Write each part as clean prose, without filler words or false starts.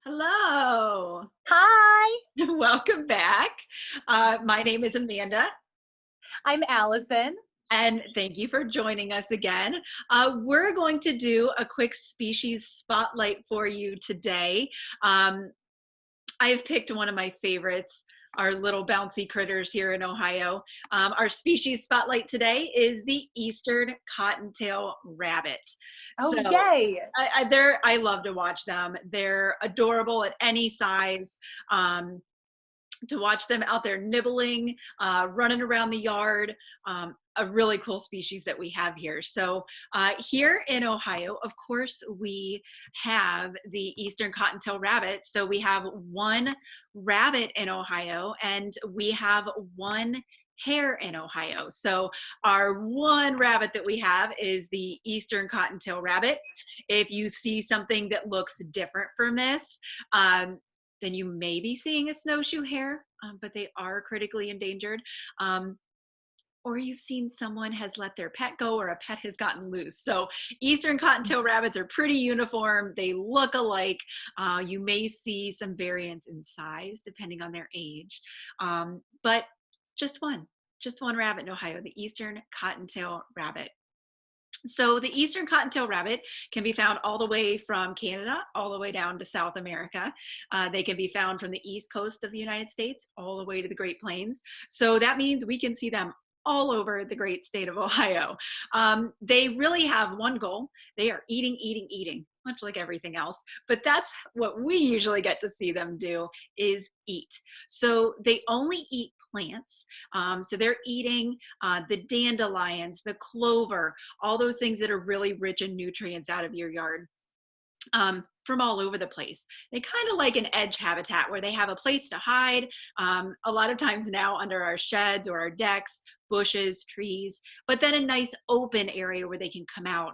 Hello. Hi, Welcome back. My name is Amanda, I'm Allison. and thank you for joining us again. We're going to do a quick species spotlight for you today. Um, I've picked one of my favorites, our little bouncy critters here in Ohio. Our species spotlight today is the Eastern Cottontail Rabbit. Oh, So yay. I love to watch them. They're adorable at any size. Um, to watch them out there nibbling, running around the yard. A really cool species that we have here. So here in Ohio, of course, we have the Eastern Cottontail Rabbit. So we have one rabbit in Ohio, and we have one hare in Ohio. So our one rabbit that we have is the Eastern Cottontail Rabbit. If you see something that looks different from this, then you may be seeing a snowshoe hare, but they are critically endangered. Um, or you've seen someone has let their pet go or a pet has gotten loose. So Eastern Cottontail rabbits are pretty uniform. They look alike. You may see some variance in size depending on their age, but just one, just one rabbit in Ohio, the Eastern Cottontail Rabbit. So the Eastern Cottontail Rabbit can be found all the way from Canada all the way down to South America. They can be found from the East Coast of the United States all the way to the Great Plains. So that means we can see them all over the great state of Ohio. They really have one goal. They are eating, eating, eating, much like everything else. But that's what we usually get to see them do, is eat. So they only eat plants. So they're eating the dandelions, the clover, all those things that are really rich in nutrients out of your yard, from all over the place. They kind of like an edge habitat where they have a place to hide. A lot of times now under our sheds or our decks, bushes, trees, but then a nice open area where they can come out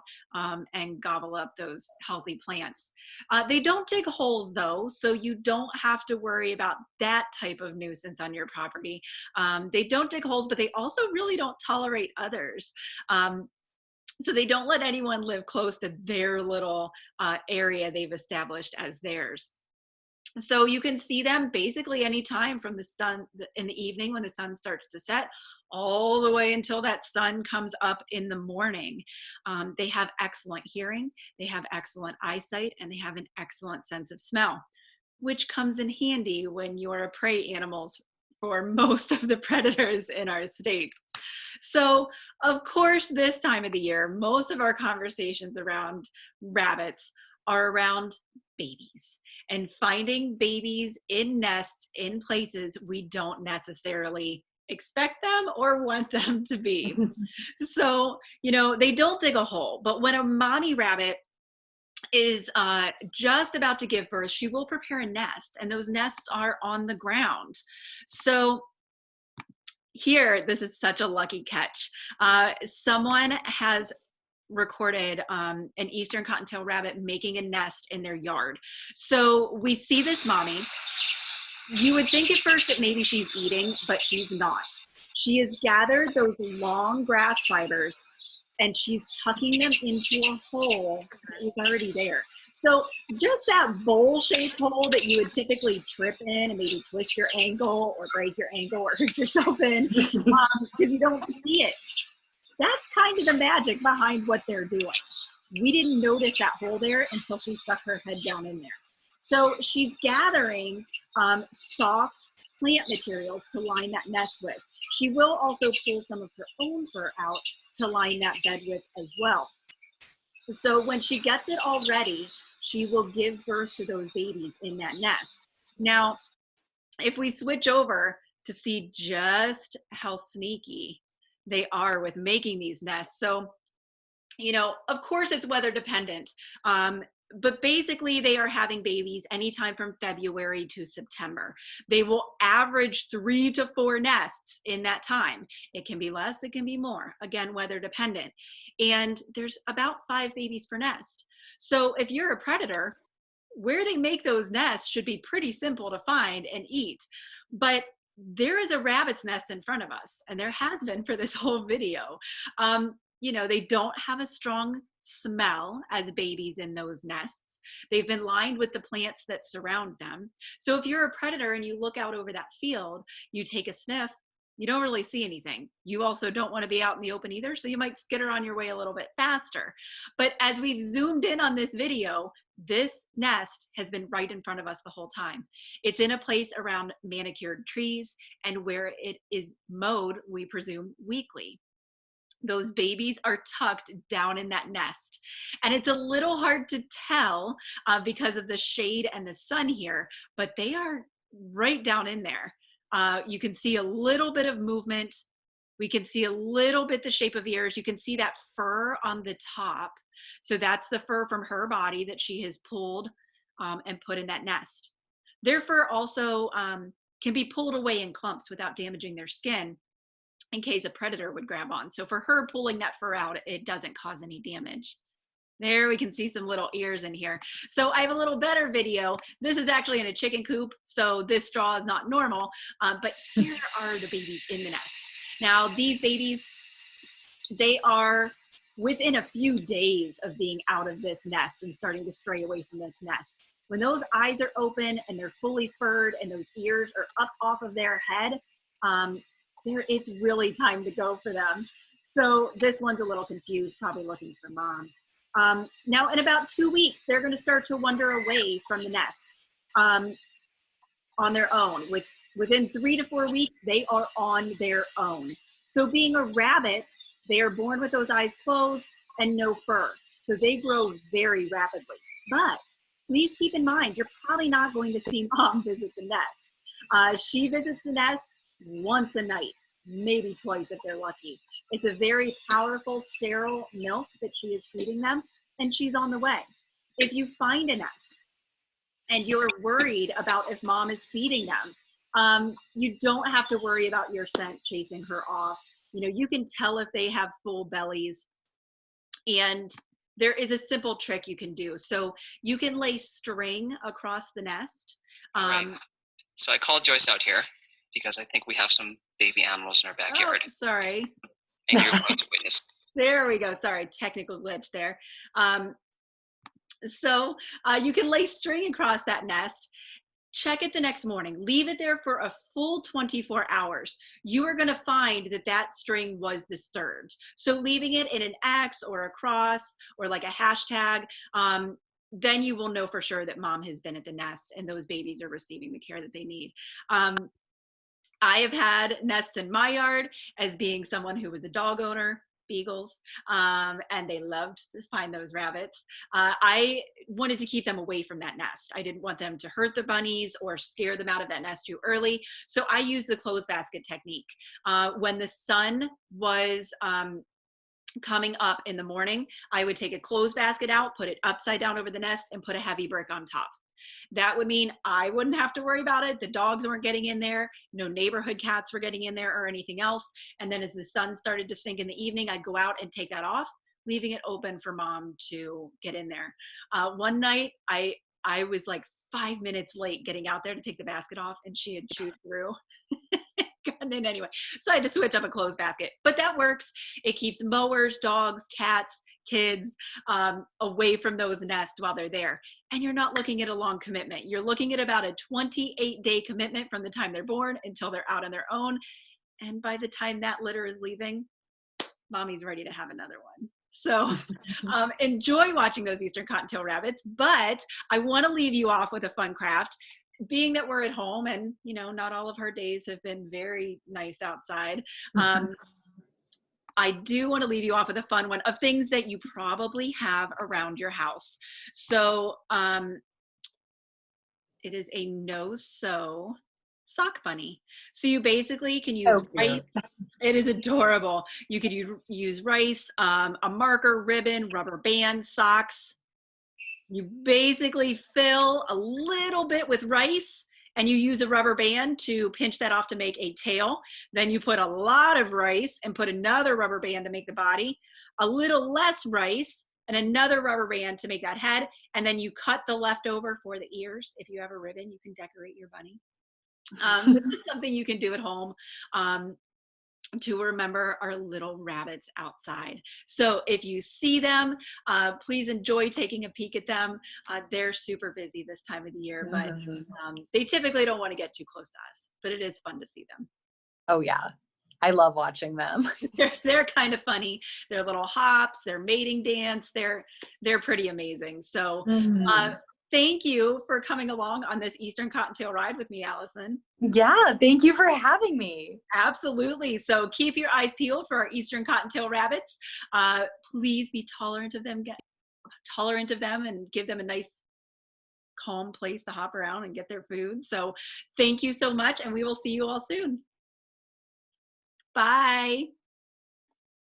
and gobble up those healthy plants. They don't dig holes though, so you don't have to worry about that type of nuisance on your property. They don't dig holes, but they also really don't tolerate others. So they don't let anyone live close to their little area they've established as theirs. So you can see them basically anytime from the sun in the evening when the sun starts to set, all the way until that sun comes up in the morning. They have excellent hearing, they have excellent eyesight, and they have an excellent sense of smell, which comes in handy when you're prey animals for most of the predators in our state. So, of course, this time of the year, most of our conversations around rabbits are around babies and finding babies in nests in places we don't necessarily expect them or want them to be. So, they don't dig a hole, but when a mommy rabbit is just about to give birth, she will prepare a nest, and those nests are on the ground. So, here, this is such a lucky catch. Someone has recorded an Eastern Cottontail rabbit making a nest in their yard. So we see this mommy. You would think at first that maybe she's eating, but she's not. She has gathered those long grass fibers and she's tucking them into a hole that was already there. So just that bowl-shaped hole that you would typically trip in and maybe twist your ankle or break your ankle or hurt yourself in because you don't see it. That's kind of the magic behind what they're doing. We didn't notice that hole there until she stuck her head down in there. So she's gathering soft plant materials to line that nest with. She will also pull some of her own fur out to line that bed with as well. So when she gets it all ready, she will give birth to those babies in that nest. Now, if we switch over to see just how sneaky they are with making these nests. So, of course it's weather dependent. But basically they are having babies anytime from February to September. They will average 3 to 4 nests in that time. It can be less, it can be more, again, weather dependent. And there's about 5 babies per nest. So if you're a predator, where they make those nests should be pretty simple to find and eat. But there is a rabbit's nest in front of us, and there has been for this whole video. they don't have a strong smell as babies in those nests. They've been lined with the plants that surround them. So if you're a predator and you look out over that field, you take a sniff, you don't really see anything. You also don't want to be out in the open either, so you might skitter on your way a little bit faster. But as we've zoomed in on this video, this nest has been right in front of us the whole time. It's in a place around manicured trees and where it is mowed, we presume, weekly. Those babies are tucked down in that nest. And it's a little hard to tell because of the shade and the sun here, but they are right down in there. You can see a little bit of movement. We can see a little bit the shape of ears. You can see that fur on the top. So that's the fur from her body that she has pulled and put in that nest. Their fur also can be pulled away in clumps without damaging their skin, in case a predator would grab on. So for her pulling that fur out, it doesn't cause any damage. There we can see some little ears in here. So I have a little better video. This is actually in a chicken coop, so this straw is not normal, but here are the babies in the nest. Now these babies, they are within a few days of being out of this nest and starting to stray away from this nest. When those eyes are open and they're fully furred and those ears are up off of their head, it's really time to go for them. So this one's a little confused, probably looking for mom. Now in about 2 weeks, they're going to start to wander away from the nest on their own. Within 3 to 4 weeks, they are on their own. So being a rabbit, they are born with those eyes closed and no fur. So they grow very rapidly. But please keep in mind, you're probably not going to see mom visit the nest. She visits the nest once a night, maybe twice if they're lucky. It's a very powerful sterile milk that she is feeding them, and she's on the way. If you find a nest and you're worried about if mom is feeding them, you don't have to worry about your scent chasing her off. You can tell if they have full bellies, and there is a simple trick you can do. So you can lay string across the nest. Right. So I called Joyce out here because I think we have some baby animals in our backyard. Oh, sorry. And you're going to witness. There we go. Sorry, technical glitch there. So you can lay string across that nest. Check it the next morning. Leave it there for a full 24 hours. You are going to find that that string was disturbed. So leaving it in an X or a cross or like a hashtag, then you will know for sure that mom has been at the nest and those babies are receiving the care that they need. I have had nests in my yard as being someone who was a dog owner, beagles, and they loved to find those rabbits. I wanted to keep them away from that nest. I didn't want them to hurt the bunnies or scare them out of that nest too early. So I used the clothes basket technique. When the sun was coming up in the morning, I would take a clothes basket out, put it upside down over the nest, and put a heavy brick on top. That would mean I wouldn't have to worry about it. The dogs weren't getting in there. No neighborhood cats were getting in there or anything else. And then as the sun started to sink in the evening, I'd go out and take that off, leaving it open for mom to get in there. One night, I was like 5 minutes late getting out there to take the basket off, and she had chewed through. Gotten in anyway. So I had to switch up a clothes basket. But that works. It keeps mowers, dogs, cats, kids away from those nests while they're there. And you're not looking at a long commitment. You're looking at about a 28-day commitment from the time they're born until they're out on their own. And by the time that litter is leaving, mommy's ready to have another one. So enjoy watching those Eastern Cottontail rabbits, but I want to leave you off with a fun craft. Being that we're at home and, not all of her days have been very nice outside, I do want to leave you off with a fun one of things that you probably have around your house. So it is a no-sew sock bunny. So you basically can use rice. It is adorable. You could use rice, a marker, ribbon, rubber band, socks. You basically fill a little bit with rice and you use a rubber band to pinch that off to make a tail. Then you put a lot of rice and put another rubber band to make the body, a little less rice and another rubber band to make that head. And then you cut the leftover for the ears. If you have a ribbon, you can decorate your bunny. This is something you can do at home. to remember our little rabbits outside. So if you see them, please enjoy taking a peek at them. They're super busy this time of the year, but Mhm. they typically don't want to get too close to us, but it is fun to see them. Oh yeah, I love watching them. They're kind of funny. Their little hops, their mating dance, they're pretty amazing. So Mhm. thank you for coming along on this Eastern Cottontail ride with me, Allison. Yeah, thank you for having me. Absolutely. So keep your eyes peeled for our Eastern Cottontail rabbits. Please be tolerant of them, and give them a nice, calm place to hop around and get their food. So thank you so much, and we will see you all soon. Bye.